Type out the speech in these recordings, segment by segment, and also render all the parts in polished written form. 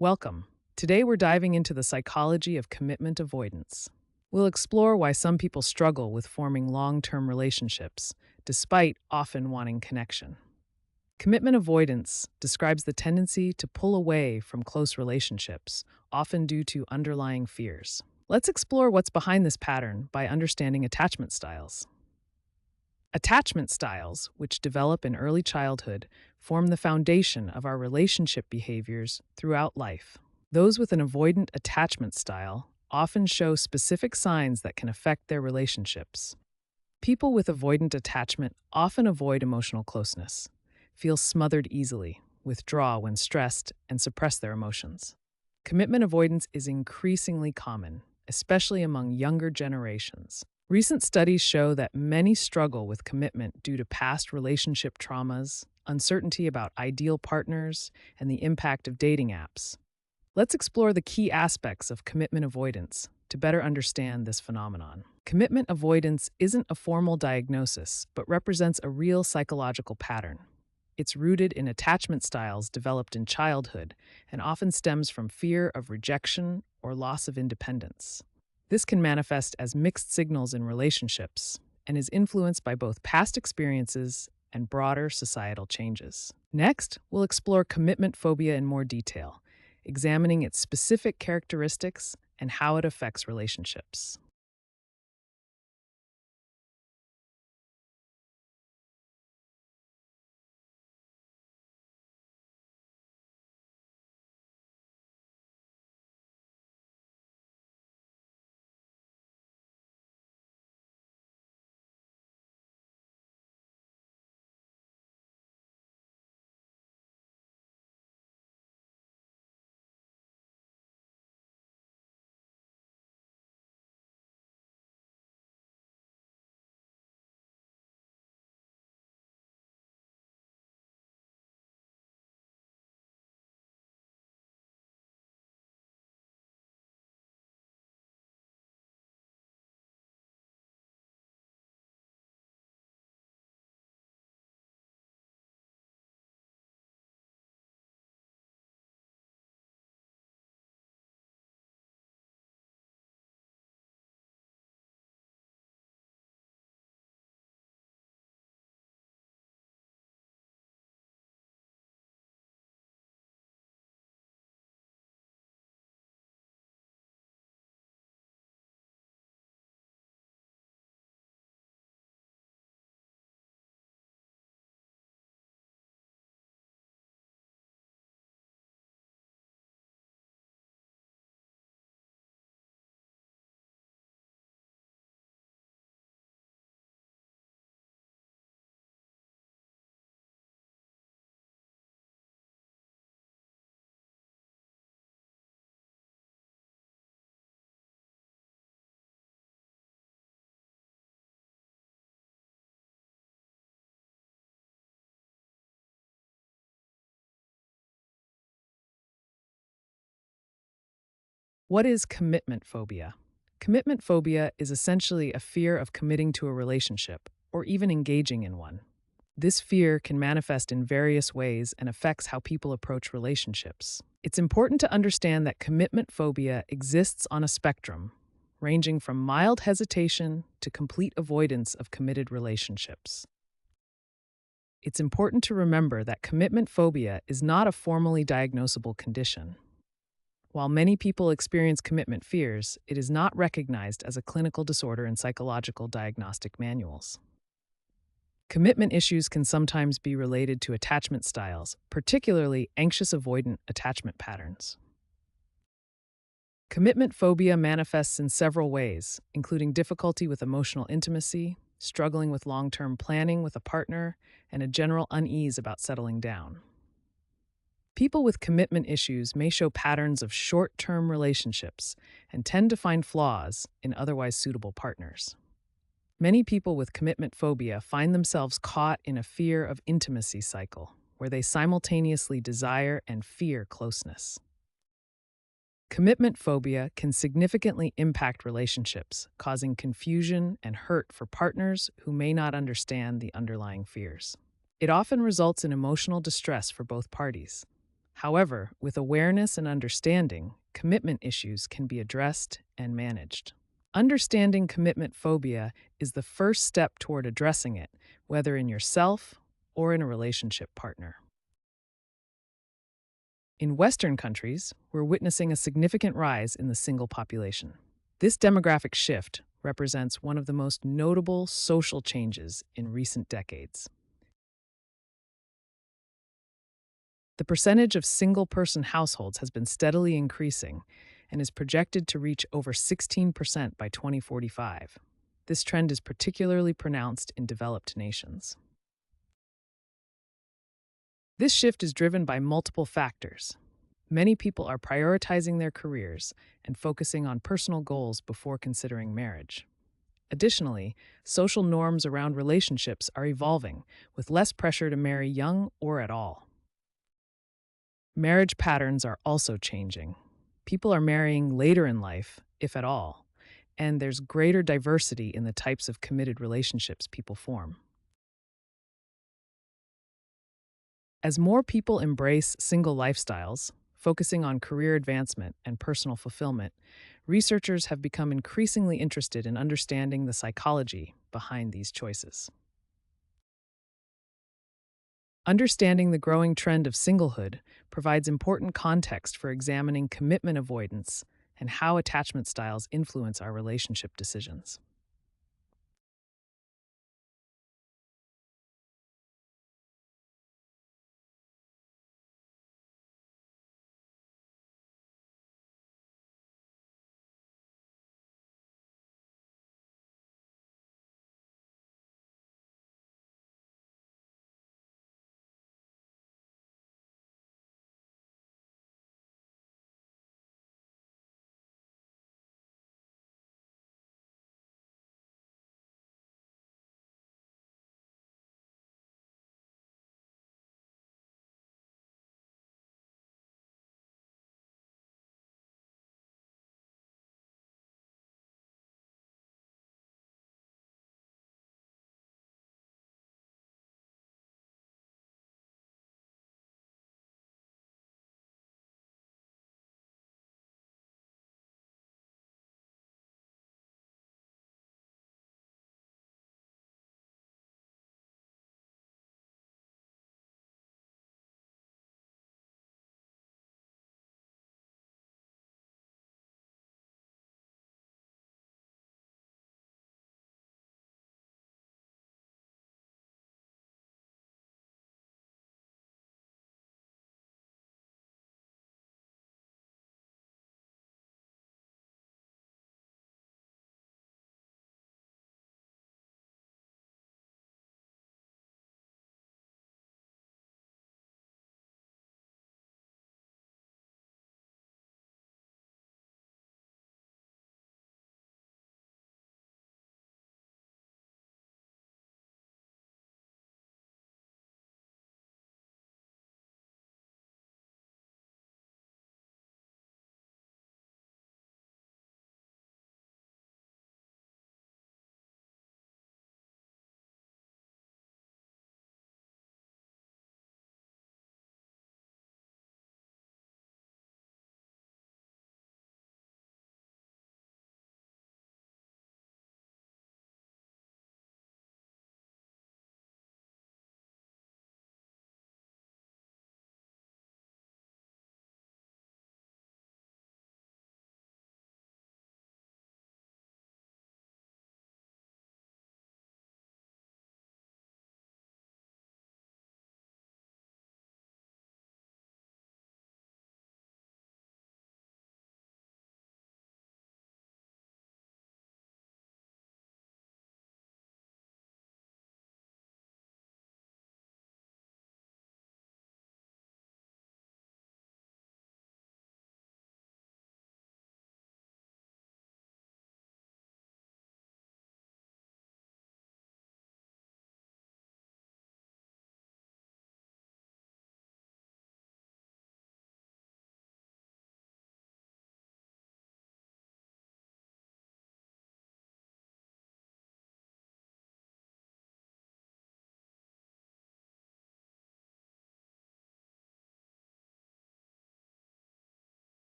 Welcome. Today we're diving into the psychology of commitment avoidance. We'll explore why some people struggle with forming long term relationships, despite often wanting connection. Commitment avoidance describes the tendency to pull away from close relationships, often due to underlying fears. Let's explore what's behind this pattern by understanding attachment styles. Attachment styles, which develop in early childhood, form the foundation of our relationship behaviors throughout life. Those with an avoidant attachment style often show specific signs that can affect their relationships. People with avoidant attachment often avoid emotional closeness, feel smothered easily, withdraw when stressed, and suppress their emotions. Commitment avoidance is increasingly common, especially among younger generations. Recent studies show that many struggle with commitment due to past relationship traumas, uncertainty about ideal partners, and the impact of dating apps. Let's explore the key aspects of commitment avoidance to better understand this phenomenon. Commitment avoidance isn't a formal diagnosis, but represents a real psychological pattern. It's rooted in attachment styles developed in childhood and often stems from fear of rejection or loss of independence. This can manifest as mixed signals in relationships and is influenced by both past experiences and broader societal changes. Next, we'll explore commitment phobia in more detail, examining its specific characteristics and how it affects relationships. What is commitment phobia? Commitment phobia is essentially a fear of committing to a relationship or even engaging in one. This fear can manifest in various ways and affects how people approach relationships. It's important to understand that commitment phobia exists on a spectrum, ranging from mild hesitation to complete avoidance of committed relationships. It's important to remember that commitment phobia is not a formally diagnosable condition. While many people experience commitment fears, it is not recognized as a clinical disorder in psychological diagnostic manuals. Commitment issues can sometimes be related to attachment styles, particularly anxious avoidant attachment patterns. Commitment phobia manifests in several ways, including difficulty with emotional intimacy, struggling with long term planning with a partner, and a general unease about settling down. People with commitment issues may show patterns of short term relationships and tend to find flaws in otherwise suitable partners. Many people with commitment phobia find themselves caught in a fear of intimacy cycle, where they simultaneously desire and fear closeness. Commitment phobia can significantly impact relationships, causing confusion and hurt for partners who may not understand the underlying fears. It often results in emotional distress for both parties. However, with awareness and understanding, commitment issues can be addressed and managed. Understanding commitment phobia is the first step toward addressing it, whether in yourself or in a relationship partner. In Western countries, we're witnessing a significant rise in the single population. This demographic shift represents one of the most notable social changes in recent decades. The percentage of single person households has been steadily increasing and is projected to reach over 16% by 2045. This trend is particularly pronounced in developed nations. This shift is driven by multiple factors. Many people are prioritizing their careers and focusing on personal goals before considering marriage. Additionally, social norms around relationships are evolving, with less pressure to marry young or at all. Marriage patterns are also changing. People are marrying later in life, if at all, and there's greater diversity in the types of committed relationships people form. As more people embrace single lifestyles, focusing on career advancement and personal fulfillment, researchers have become increasingly interested in understanding the psychology behind these choices. Understanding the growing trend of singlehood provides important context for examining commitment avoidance and how attachment styles influence our relationship decisions.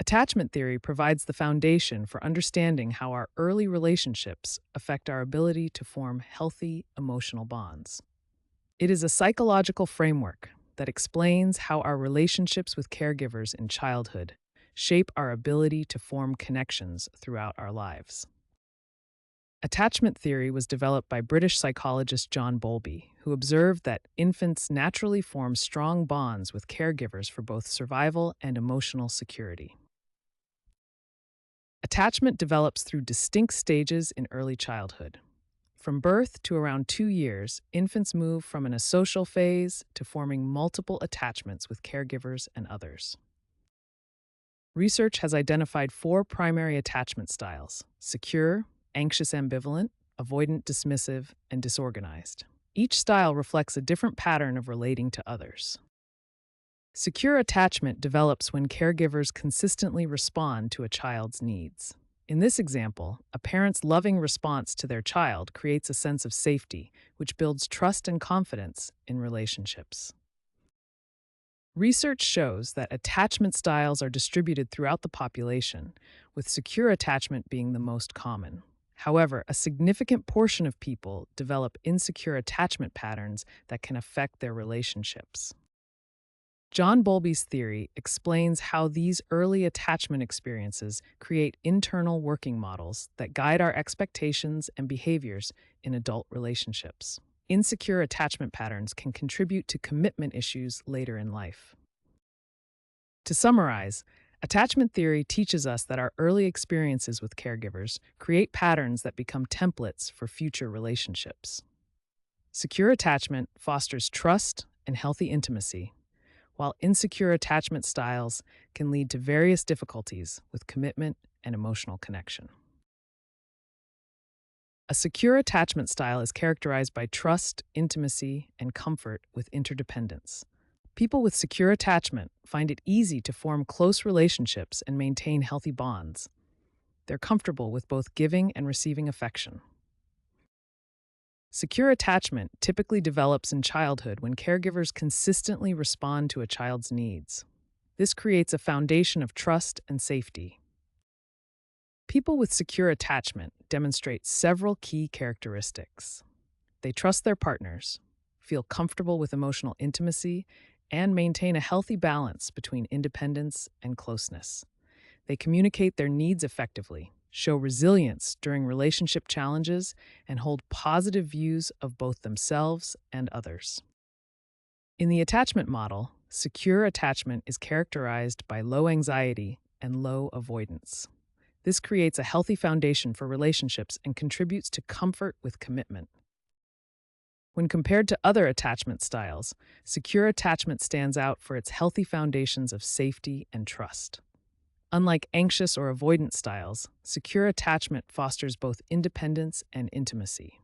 Attachment theory provides the foundation for understanding how our early relationships affect our ability to form healthy emotional bonds. It is a psychological framework that explains how our relationships with caregivers in childhood shape our ability to form connections throughout our lives. Attachment theory was developed by British psychologist John Bowlby, who observed that infants naturally form strong bonds with caregivers for both survival and emotional security. Attachment develops through distinct stages in early childhood. From birth to around 2 years, infants move from an asocial phase to forming multiple attachments with caregivers and others. Research has identified four primary attachment styles: secure, anxious ambivalent, avoidant dismissive, and disorganized. Each style reflects a different pattern of relating to others. Secure attachment develops when caregivers consistently respond to a child's needs. In this example, a parent's loving response to their child creates a sense of safety, which builds trust and confidence in relationships. Research shows that attachment styles are distributed throughout the population, with secure attachment being the most common. However, a significant portion of people develop insecure attachment patterns that can affect their relationships. John Bowlby's theory explains how these early attachment experiences create internal working models that guide our expectations and behaviors in adult relationships. Insecure attachment patterns can contribute to commitment issues later in life. To summarize, attachment theory teaches us that our early experiences with caregivers create patterns that become templates for future relationships. Secure attachment fosters trust and healthy intimacy, while insecure attachment styles can lead to various difficulties with commitment and emotional connection. A secure attachment style is characterized by trust, intimacy, and comfort with interdependence. People with secure attachment find it easy to form close relationships and maintain healthy bonds. They're comfortable with both giving and receiving affection. Secure attachment typically develops in childhood when caregivers consistently respond to a child's needs. This creates a foundation of trust and safety. People with secure attachment demonstrate several key characteristics. They trust their partners, feel comfortable with emotional intimacy, and maintain a healthy balance between independence and closeness. They communicate their needs effectively, show resilience during relationship challenges, and hold positive views of both themselves and others. In the attachment model, secure attachment is characterized by low anxiety and low avoidance. This creates a healthy foundation for relationships and contributes to comfort with commitment. When compared to other attachment styles, secure attachment stands out for its healthy foundations of safety and trust. Unlike anxious or avoidant styles, secure attachment fosters both independence and intimacy.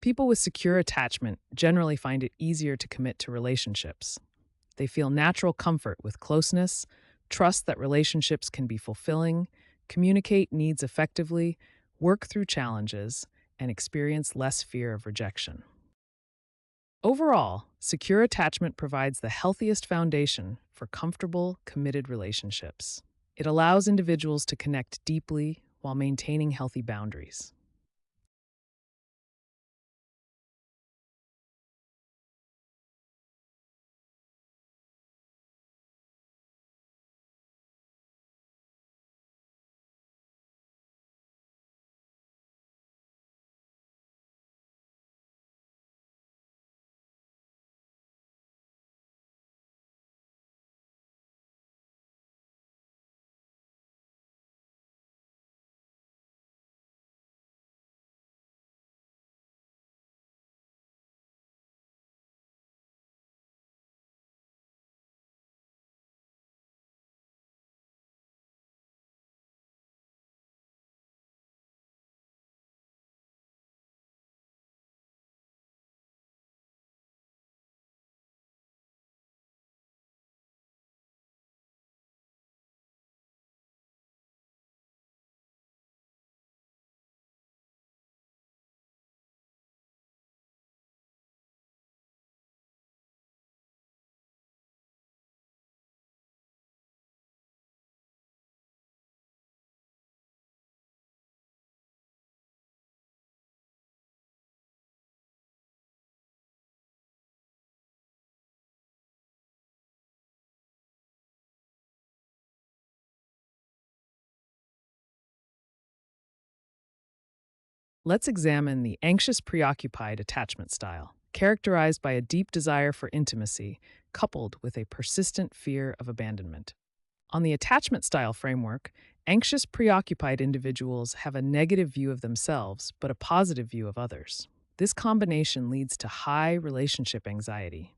People with secure attachment generally find it easier to commit to relationships. They feel natural comfort with closeness, trust that relationships can be fulfilling, communicate needs effectively, work through challenges, and experience less fear of rejection. Overall, secure attachment provides the healthiest foundation for comfortable, committed relationships. It allows individuals to connect deeply while maintaining healthy boundaries. Let's examine the anxious preoccupied attachment style, characterized by a deep desire for intimacy coupled with a persistent fear of abandonment. On the attachment style framework, anxious preoccupied individuals have a negative view of themselves but a positive view of others. This combination leads to high relationship anxiety.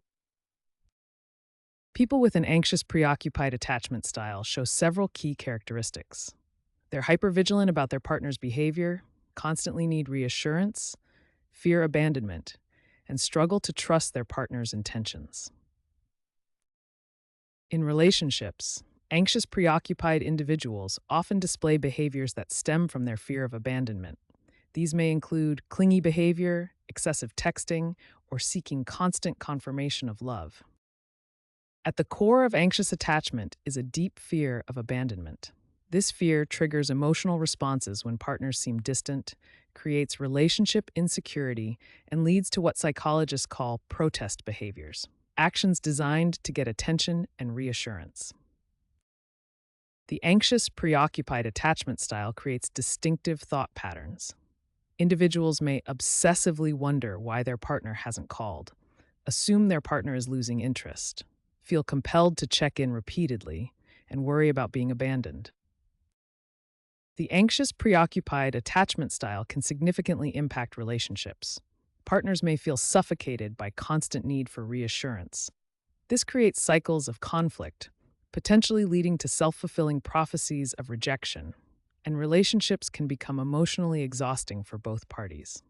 People with an anxious preoccupied attachment style show several key characteristics. They're hypervigilant about their partner's behavior, constantly need reassurance, fear abandonment, and struggle to trust their partner's intentions. In relationships, anxious preoccupied individuals often display behaviors that stem from their fear of abandonment. These may include clingy behavior, excessive texting, or seeking constant confirmation of love. At the core of anxious attachment is a deep fear of abandonment. This fear triggers emotional responses when partners seem distant, creates relationship insecurity, and leads to what psychologists call protest behaviors, actions designed to get attention and reassurance. The anxious, preoccupied attachment style creates distinctive thought patterns. Individuals may obsessively wonder why their partner hasn't called, assume their partner is losing interest, feel compelled to check in repeatedly, and worry about being abandoned. The anxious, preoccupied attachment style can significantly impact relationships. Partners may feel suffocated by constant need for reassurance. This creates cycles of conflict, potentially leading to self-fulfilling prophecies of rejection, and relationships can become emotionally exhausting for both parties.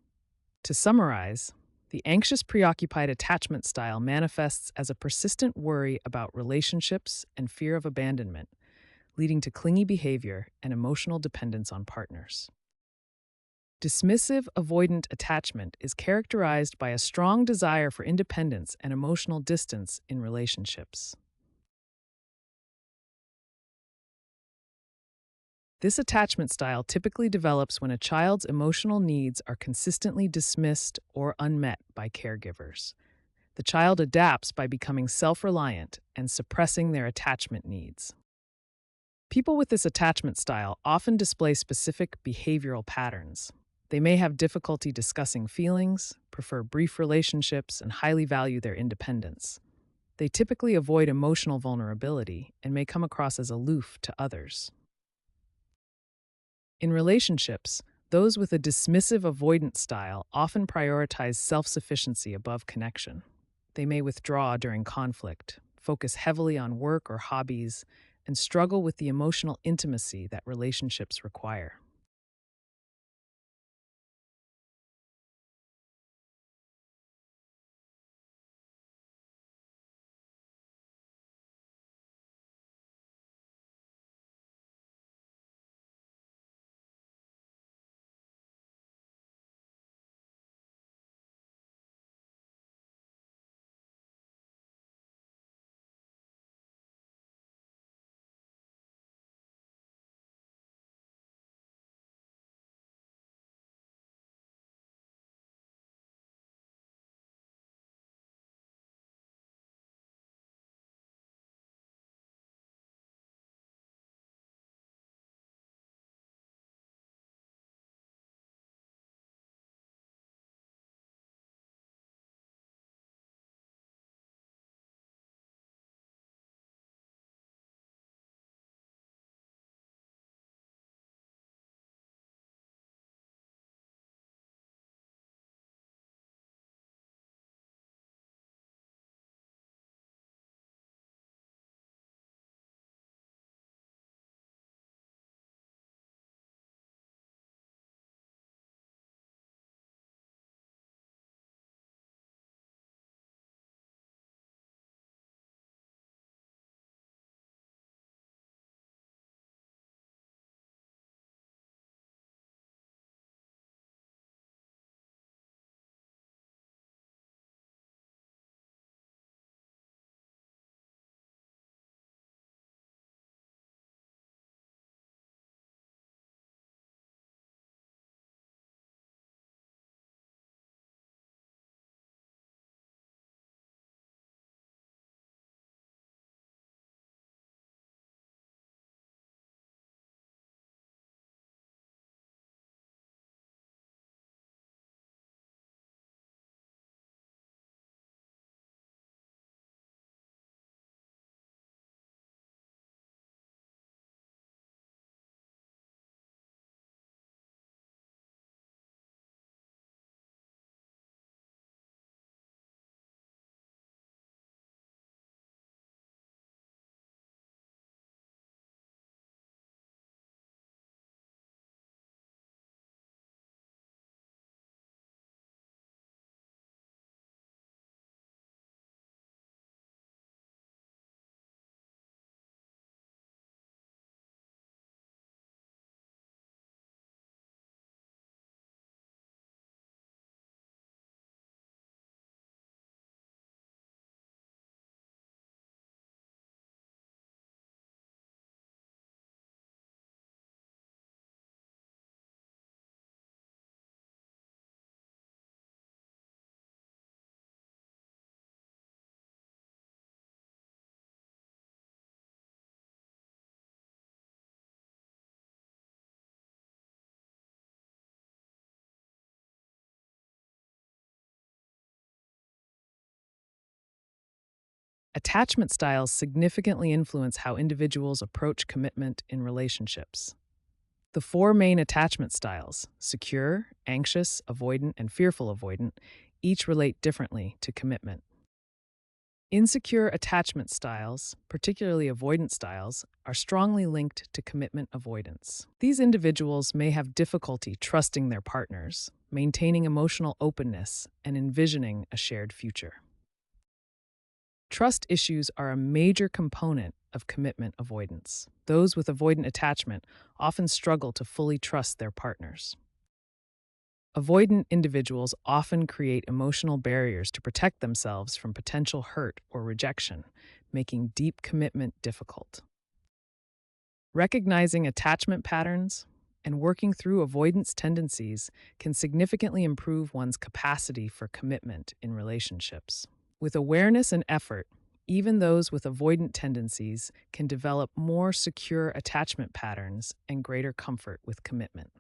To summarize, the anxious, preoccupied attachment style manifests as a persistent worry about relationships and fear of abandonment, leading to clingy behavior and emotional dependence on partners. Dismissive avoidant attachment is characterized by a strong desire for independence and emotional distance in relationships. This attachment style typically develops when a child's emotional needs are consistently dismissed or unmet by caregivers. The child adapts by becoming self-reliant and suppressing their attachment needs. People with this attachment style often display specific behavioral patterns. They may have difficulty discussing feelings, prefer brief relationships, and highly value their independence. They typically avoid emotional vulnerability and may come across as aloof to others. In relationships, those with a dismissive avoidant style often prioritize self-sufficiency above connection. They may withdraw during conflict, focus heavily on work or hobbies, and struggle with the emotional intimacy that relationships require. Attachment styles significantly influence how individuals approach commitment in relationships. The four main attachment styles, secure, anxious, avoidant, and fearful avoidant, each relate differently to commitment. Insecure attachment styles, particularly avoidant styles, are strongly linked to commitment avoidance. These individuals may have difficulty trusting their partners, maintaining emotional openness, and envisioning a shared future. Trust issues are a major component of commitment avoidance. Those with avoidant attachment often struggle to fully trust their partners. Avoidant individuals often create emotional barriers to protect themselves from potential hurt or rejection, making deep commitment difficult. Recognizing attachment patterns and working through avoidance tendencies can significantly improve one's capacity for commitment in relationships. With awareness and effort, even those with avoidant tendencies can develop more secure attachment patterns and greater comfort with commitment.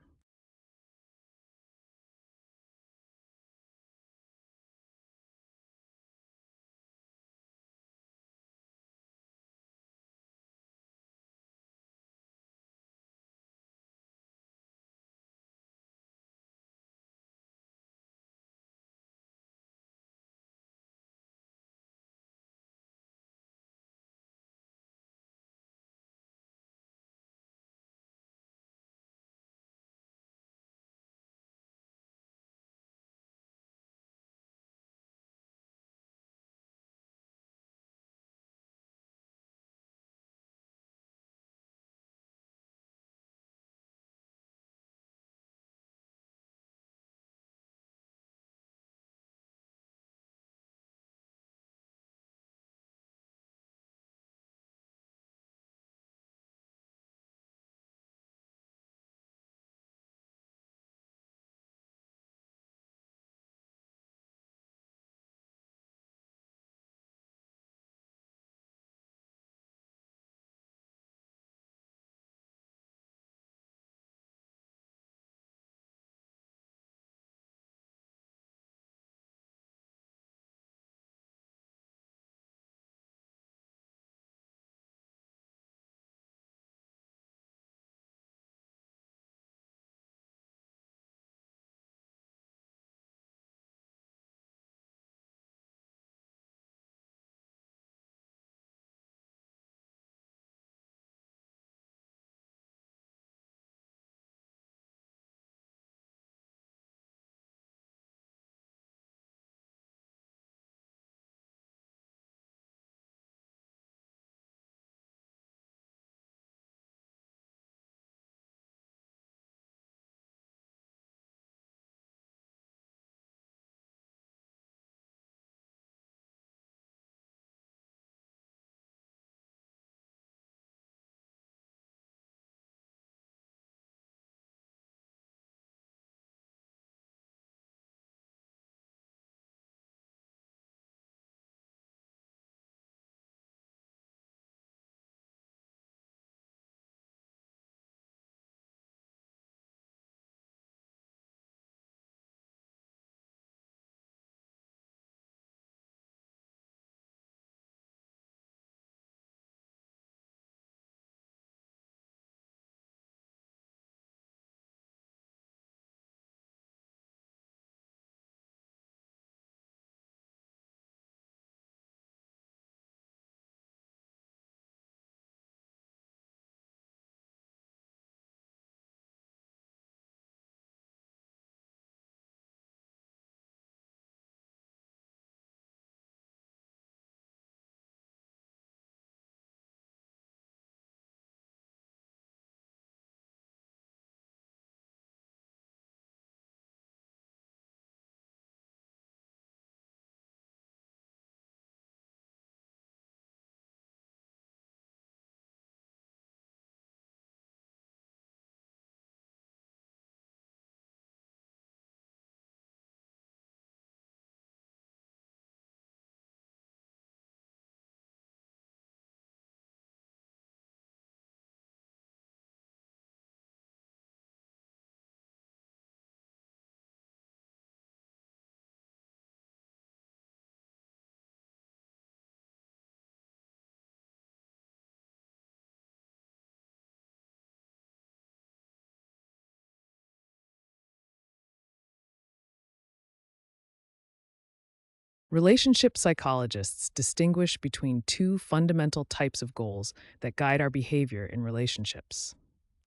Relationship psychologists distinguish between two fundamental types of goals that guide our behavior in relationships.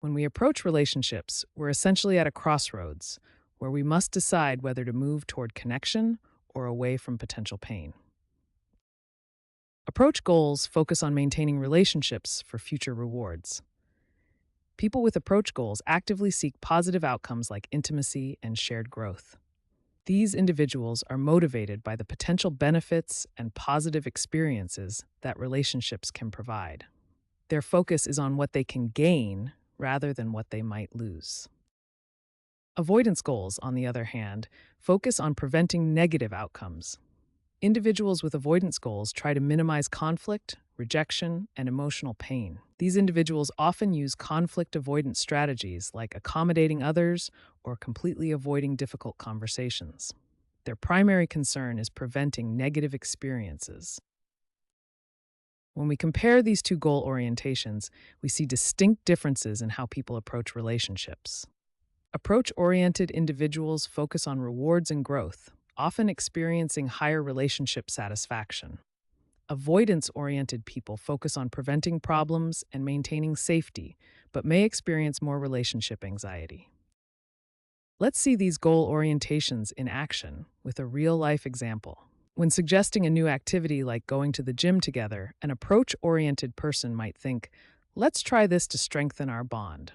When we approach relationships, we're essentially at a crossroads where we must decide whether to move toward connection or away from potential pain. Approach goals focus on maintaining relationships for future rewards. People with approach goals actively seek positive outcomes like intimacy and shared growth. These individuals are motivated by the potential benefits and positive experiences that relationships can provide. Their focus is on what they can gain rather than what they might lose. Avoidance goals, on the other hand, focus on preventing negative outcomes. Individuals with avoidance goals try to minimize conflict, rejection, and emotional pain. These individuals often use conflict avoidance strategies like accommodating others or completely avoiding difficult conversations. Their primary concern is preventing negative experiences. When we compare these two goal orientations, we see distinct differences in how people approach relationships. Approach-oriented individuals focus on rewards and growth, often experiencing higher relationship satisfaction. Avoidance-oriented people focus on preventing problems and maintaining safety, but may experience more relationship anxiety. Let's see these goal orientations in action with a real-life example. When suggesting a new activity like going to the gym together, an approach-oriented person might think, "Let's try this to strengthen our bond."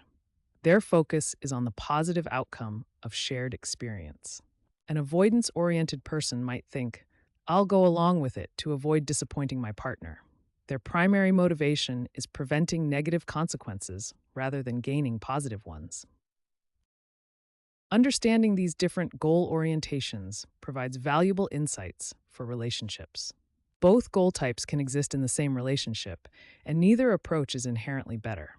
Their focus is on the positive outcome of shared experience. An avoidance-oriented person might think, "I'll go along with it to avoid disappointing my partner." Their primary motivation is preventing negative consequences rather than gaining positive ones. Understanding these different goal orientations provides valuable insights for relationships. Both goal types can exist in the same relationship, and neither approach is inherently better.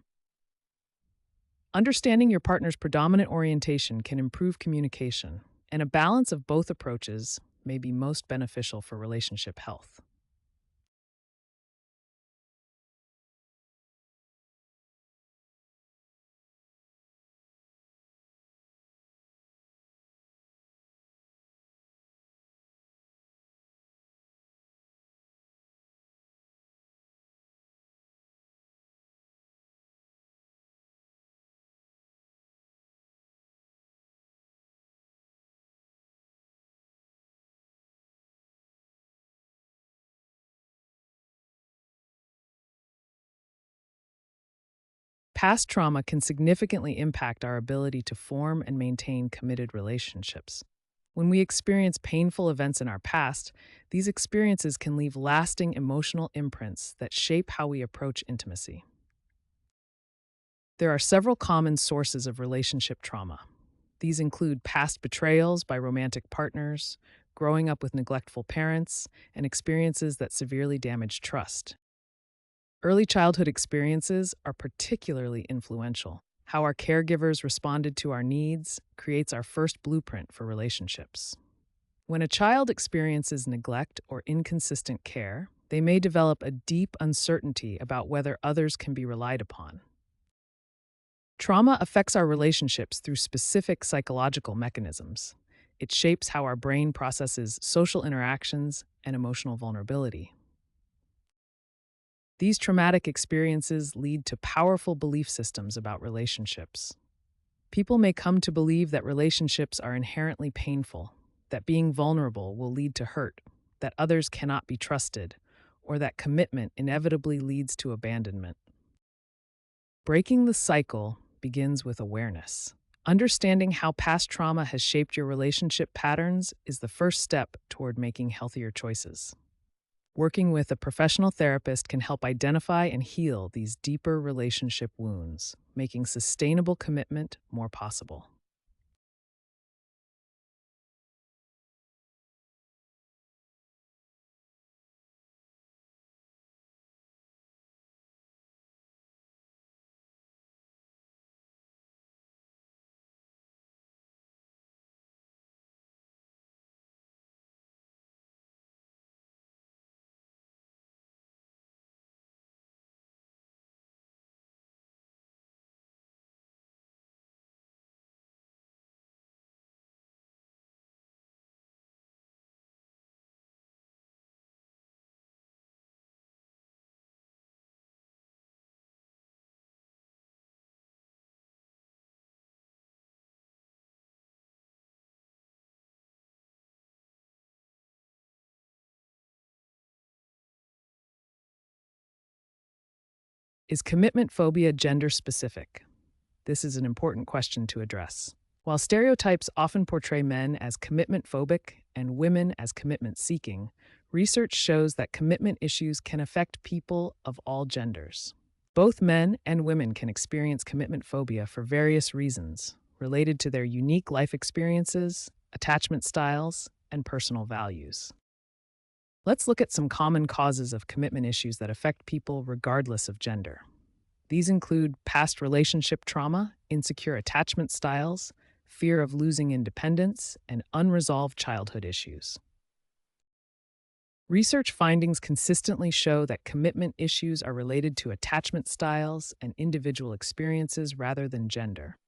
Understanding your partner's predominant orientation can improve communication, and a balance of both approaches may be most beneficial for relationship health. Past trauma can significantly impact our ability to form and maintain committed relationships. When we experience painful events in our past, these experiences can leave lasting emotional imprints that shape how we approach intimacy. There are several common sources of relationship trauma. These include past betrayals by romantic partners, growing up with neglectful parents, and experiences that severely damage trust. Early childhood experiences are particularly influential. How our caregivers responded to our needs creates our first blueprint for relationships. When a child experiences neglect or inconsistent care, they may develop a deep uncertainty about whether others can be relied upon. Trauma affects our relationships through specific psychological mechanisms. It shapes how our brain processes social interactions and emotional vulnerability. These traumatic experiences lead to powerful belief systems about relationships. People may come to believe that relationships are inherently painful, that being vulnerable will lead to hurt, that others cannot be trusted, or that commitment inevitably leads to abandonment. Breaking the cycle begins with awareness. Understanding how past trauma has shaped your relationship patterns is the first step toward making healthier choices. Working with a professional therapist can help identify and heal these deeper relationship wounds, making sustainable commitment more possible. Is commitment phobia gender specific? This is an important question to address. While stereotypes often portray men as commitment phobic and women as commitment seeking, research shows that commitment issues can affect people of all genders. Both men and women can experience commitment phobia for various reasons related to their unique life experiences, attachment styles, and personal values. Let's look at some common causes of commitment issues that affect people regardless of gender. These include past relationship trauma, insecure attachment styles, fear of losing independence, and unresolved childhood issues. Research findings consistently show that commitment issues are related to attachment styles and individual experiences rather than gender.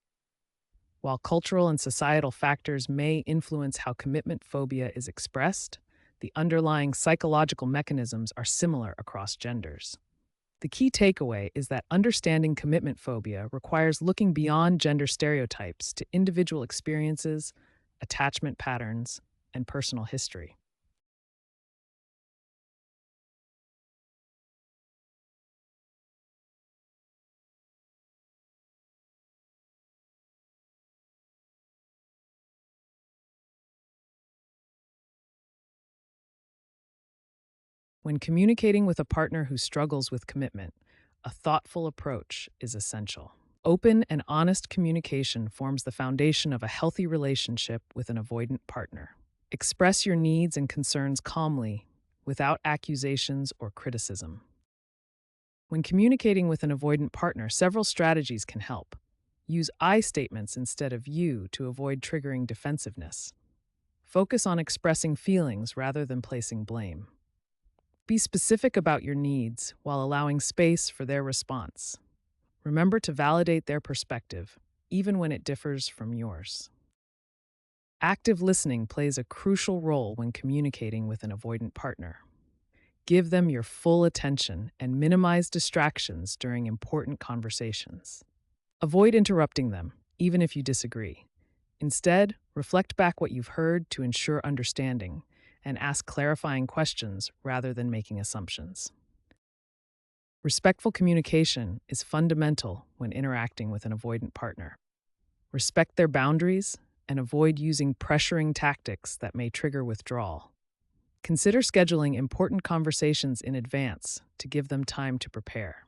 While cultural and societal factors may influence how commitment phobia is expressed, the underlying psychological mechanisms are similar across genders. The key takeaway is that understanding commitment phobia requires looking beyond gender stereotypes to individual experiences, attachment patterns, and personal history. When communicating with a partner who struggles with commitment, a thoughtful approach is essential. Open and honest communication forms the foundation of a healthy relationship with an avoidant partner. Express your needs and concerns calmly, without accusations or criticism. When communicating with an avoidant partner, several strategies can help. Use I statements instead of you to avoid triggering defensiveness. Focus on expressing feelings rather than placing blame. Be specific about your needs while allowing space for their response. Remember to validate their perspective, even when it differs from yours. Active listening plays a crucial role when communicating with an avoidant partner. Give them your full attention and minimize distractions during important conversations. Avoid interrupting them, even if you disagree. Instead, reflect back what you've heard to ensure understanding and ask clarifying questions rather than making assumptions. Respectful communication is fundamental when interacting with an avoidant partner. Respect their boundaries and avoid using pressuring tactics that may trigger withdrawal. Consider scheduling important conversations in advance to give them time to prepare.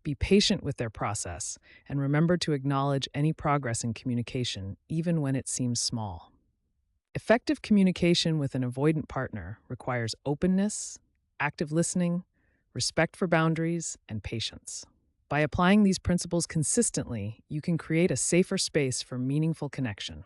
Be patient with their process and remember to acknowledge any progress in communication, even when it seems small. Effective communication with an avoidant partner requires openness, active listening, respect for boundaries, and patience. By applying these principles consistently, you can create a safer space for meaningful connection.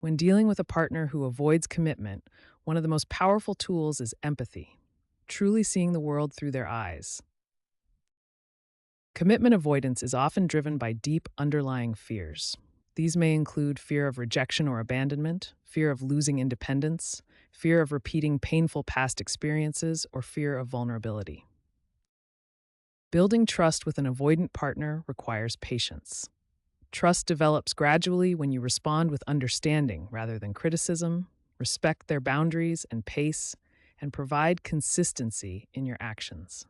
When dealing with a partner who avoids commitment, one of the most powerful tools is empathy, truly seeing the world through their eyes. Commitment avoidance is often driven by deep underlying fears. These may include fear of rejection or abandonment, fear of losing independence, fear of repeating painful past experiences, or fear of vulnerability. Building trust with an avoidant partner requires patience. Trust develops gradually when you respond with understanding rather than criticism, respect their boundaries and pace, and provide consistency in your actions.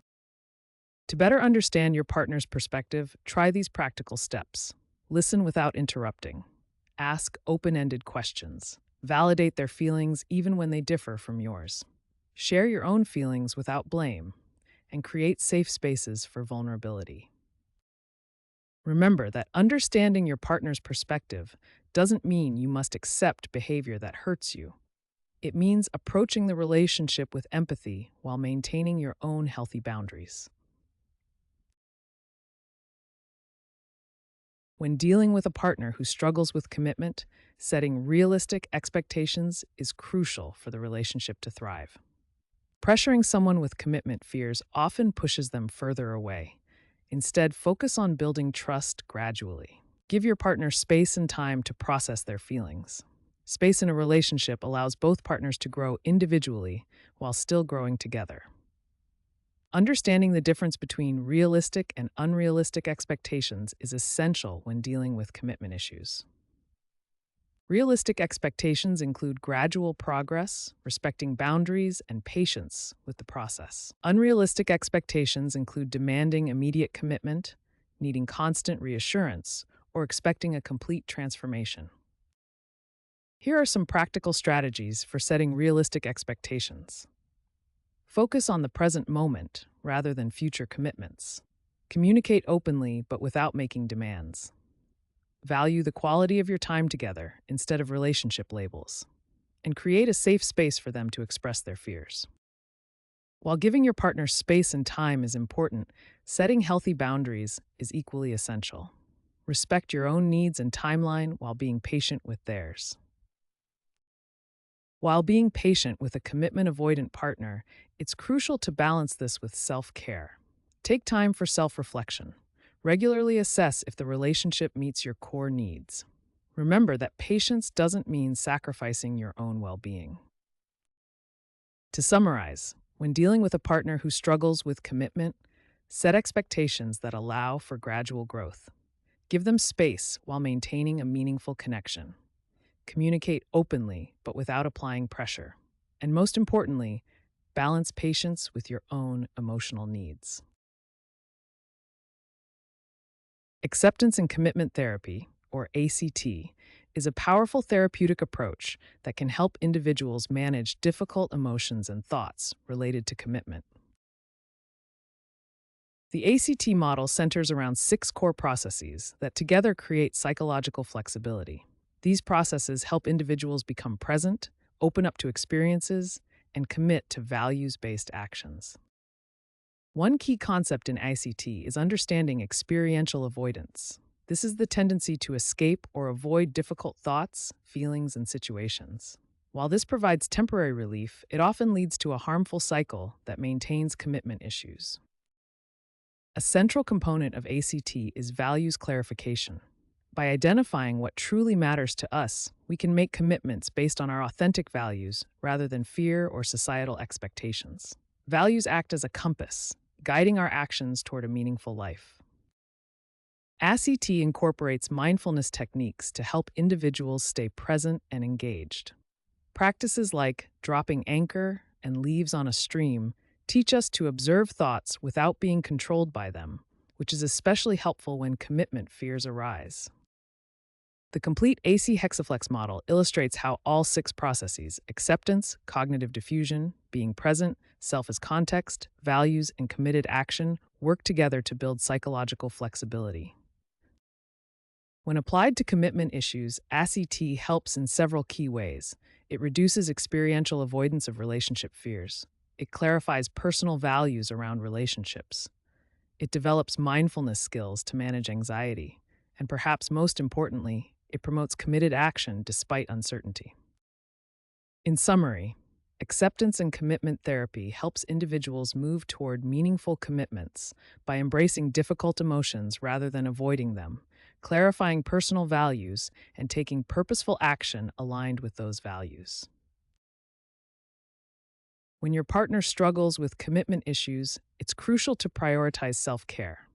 To better understand your partner's perspective, try these practical steps. Listen without interrupting. Ask open-ended questions. Validate their feelings even when they differ from yours. Share your own feelings without blame, and create safe spaces for vulnerability. Remember that understanding your partner's perspective doesn't mean you must accept behavior that hurts you. It means approaching the relationship with empathy while maintaining your own healthy boundaries. When dealing with a partner who struggles with commitment, setting realistic expectations is crucial for the relationship to thrive. Pressuring someone with commitment fears often pushes them further away. Instead, focus on building trust gradually. Give your partner space and time to process their feelings. Space in a relationship allows both partners to grow individually while still growing together. Understanding the difference between realistic and unrealistic expectations is essential when dealing with commitment issues. Realistic expectations include gradual progress, respecting boundaries, and patience with the process. Unrealistic expectations include demanding immediate commitment, needing constant reassurance, or expecting a complete transformation. Here are some practical strategies for setting realistic expectations. Focus on the present moment rather than future commitments. Communicate openly but without making demands. Value the quality of your time together instead of relationship labels. And create a safe space for them to express their fears. While giving your partner space and time is important, setting healthy boundaries is equally essential. Respect your own needs and timeline while being patient with theirs. While being patient with a commitment-avoidant partner, it's crucial to balance this with self-care. Take time for self-reflection. Regularly assess if the relationship meets your core needs. Remember that patience doesn't mean sacrificing your own well-being. To summarize, when dealing with a partner who struggles with commitment, set expectations that allow for gradual growth. Give them space while maintaining a meaningful connection. Communicate openly, but without applying pressure. And most importantly, balance patience with your own emotional needs. Acceptance and Commitment Therapy, or ACT, is a powerful therapeutic approach that can help individuals manage difficult emotions and thoughts related to commitment. The ACT model centers around 6 core processes that together create psychological flexibility. These processes help individuals become present, open up to experiences, and commit to values-based actions. One key concept in ICT is understanding experiential avoidance. This is the tendency to escape or avoid difficult thoughts, feelings, and situations. While this provides temporary relief, it often leads to a harmful cycle that maintains commitment issues. A central component of ACT is values clarification. By identifying what truly matters to us, we can make commitments based on our authentic values rather than fear or societal expectations. Values act as a compass, guiding our actions toward a meaningful life. ACT incorporates mindfulness techniques to help individuals stay present and engaged. Practices like dropping anchor and leaves on a stream teach us to observe thoughts without being controlled by them, which is especially helpful when commitment fears arise. The complete AC Hexaflex model illustrates how all 6 processes, acceptance, cognitive diffusion, being present, self as context, values, and committed action, work together to build psychological flexibility. When applied to commitment issues, ACT helps in several key ways. It reduces experiential avoidance of relationship fears. It clarifies personal values around relationships. It develops mindfulness skills to manage anxiety. And perhaps most importantly, It promotes committed action despite uncertainty. In summary, acceptance and commitment therapy helps individuals move toward meaningful commitments by embracing difficult emotions rather than avoiding them, clarifying personal values, and taking purposeful action aligned with those values. When your partner struggles with commitment issues, it's crucial to prioritize self care.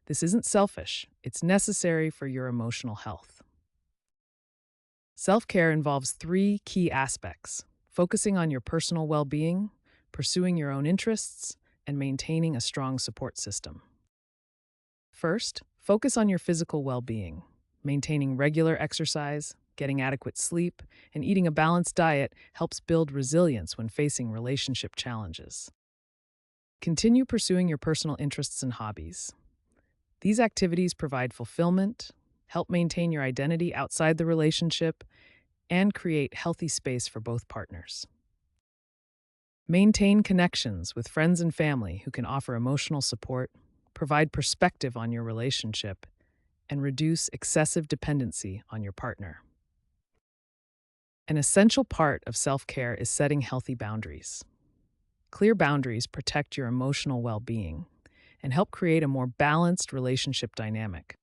This isn't selfish, it's necessary for your emotional health. Self care involves three key aspects: focusing on your personal well being, pursuing your own interests, and maintaining a strong support system. First, focus on your physical well being. Maintaining regular exercise, getting adequate sleep, and eating a balanced diet helps build resilience when facing relationship challenges. Continue pursuing your personal interests and hobbies. These activities provide fulfillment, help maintain your identity outside the relationship, and create healthy space for both partners. Maintain connections with friends and family who can offer emotional support, provide perspective on your relationship, and reduce excessive dependency on your partner. An essential part of self-care is setting healthy boundaries. Clear boundaries protect your emotional well-being and help create a more balanced relationship dynamic.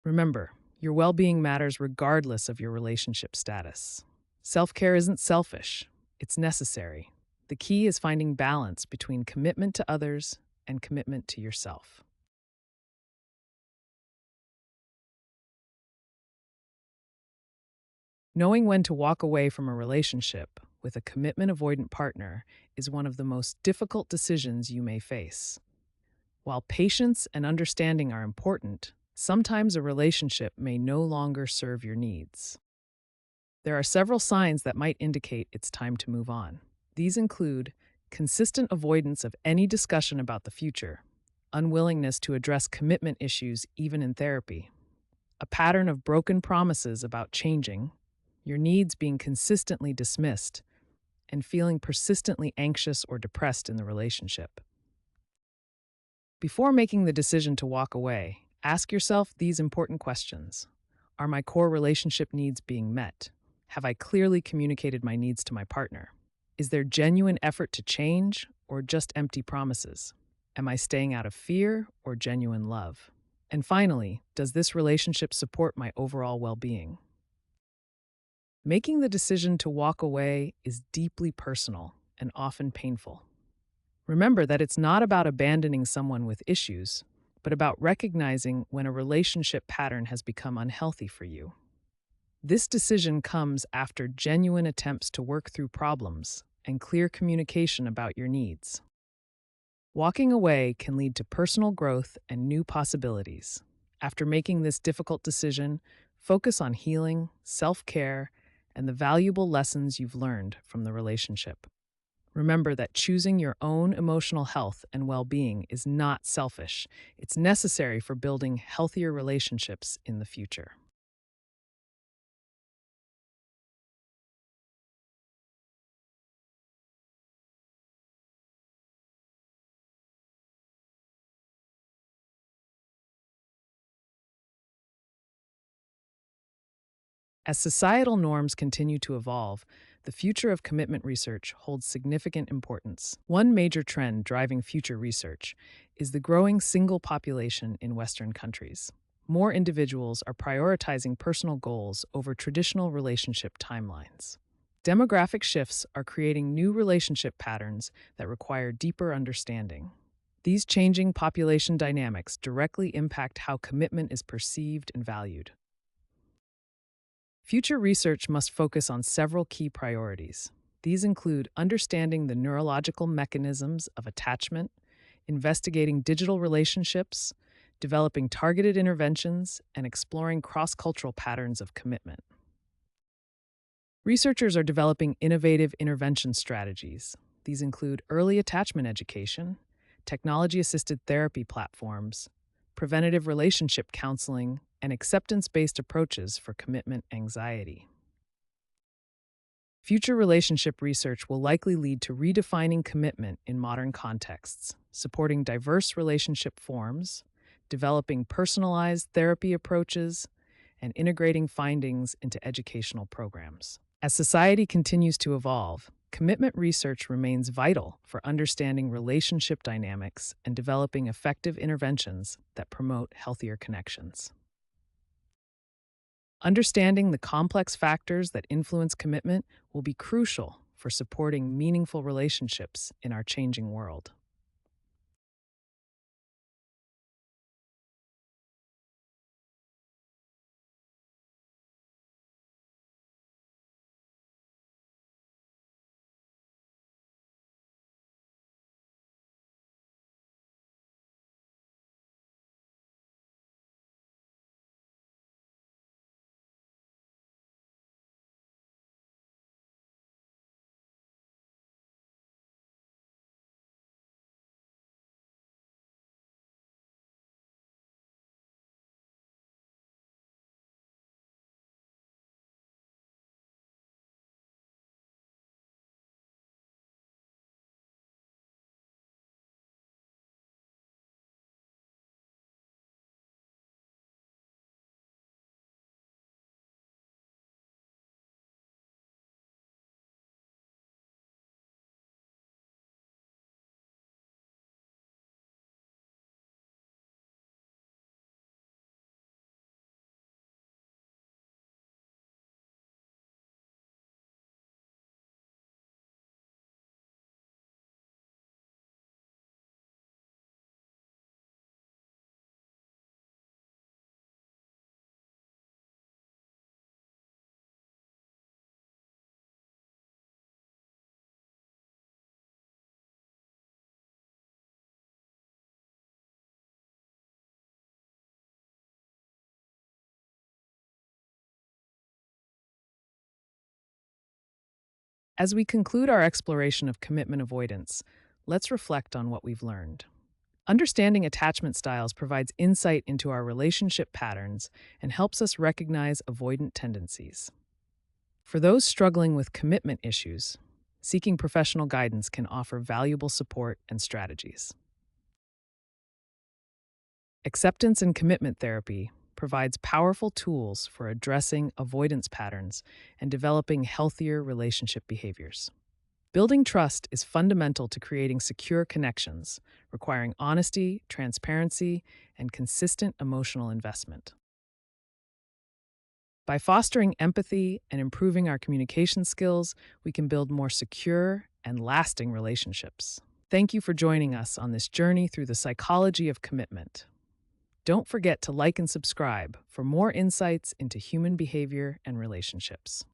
Remember, your well-being matters regardless of your relationship status. Self-care isn't selfish, it's necessary. The key is finding balance between commitment to others and commitment to yourself. Knowing when to walk away from a relationship with a commitment avoidant partner is one of the most difficult decisions you may face. While patience and understanding are important, sometimes a relationship may no longer serve your needs. There are several signs that might indicate it's time to move on. These include consistent avoidance of any discussion about the future, unwillingness to address commitment issues even in therapy, a pattern of broken promises about changing, your needs being consistently dismissed, and feeling persistently anxious or depressed in the relationship. Before making the decision to walk away, ask yourself these important questions. Are my core relationship needs being met? Have I clearly communicated my needs to my partner? Is there genuine effort to change or just empty promises? Am I staying out of fear or genuine love? And finally, does this relationship support my overall well-being? Making the decision to walk away is deeply personal and often painful. Remember that it's not about abandoning someone with issues, but about recognizing when a relationship pattern has become unhealthy for you. This decision comes after genuine attempts to work through problems and clear communication about your needs. Walking away can lead to personal growth and new possibilities. After making this difficult decision, focus on healing, self-care, and the valuable lessons you've learned from the relationship. Remember that choosing your own emotional health and well-being is not selfish. It's necessary for building healthier relationships in the future. As societal norms continue to evolve, the future of commitment research holds significant importance. One major trend driving future research is the growing single population in Western countries. More individuals are prioritizing personal goals over traditional relationship timelines. Demographic shifts are creating new relationship patterns that require deeper understanding. These changing population dynamics directly impact how commitment is perceived and valued. Future research must focus on several key priorities. These include understanding the neurological mechanisms of attachment, investigating digital relationships, developing targeted interventions, and exploring cross-cultural patterns of commitment. Researchers are developing innovative intervention strategies. These include early attachment education, technology-assisted therapy platforms, preventative relationship counseling, and acceptance-based approaches for commitment anxiety. Future relationship research will likely lead to redefining commitment in modern contexts, supporting diverse relationship forms, developing personalized therapy approaches, and integrating findings into educational programs. As society continues to evolve, commitment research remains vital for understanding relationship dynamics and developing effective interventions that promote healthier connections. Understanding the complex factors that influence commitment will be crucial for supporting meaningful relationships in our changing world. As we conclude our exploration of commitment avoidance, let's reflect on what we've learned. Understanding attachment styles provides insight into our relationship patterns and helps us recognize avoidant tendencies. For those struggling with commitment issues, seeking professional guidance can offer valuable support and strategies. Acceptance and commitment therapy provides powerful tools for addressing avoidance patterns and developing healthier relationship behaviors. Building trust is fundamental to creating secure connections, requiring honesty, transparency, and consistent emotional investment. By fostering empathy and improving our communication skills, we can build more secure and lasting relationships. Thank you for joining us on this journey through the psychology of commitment. Don't forget to like and subscribe for more insights into human behavior and relationships.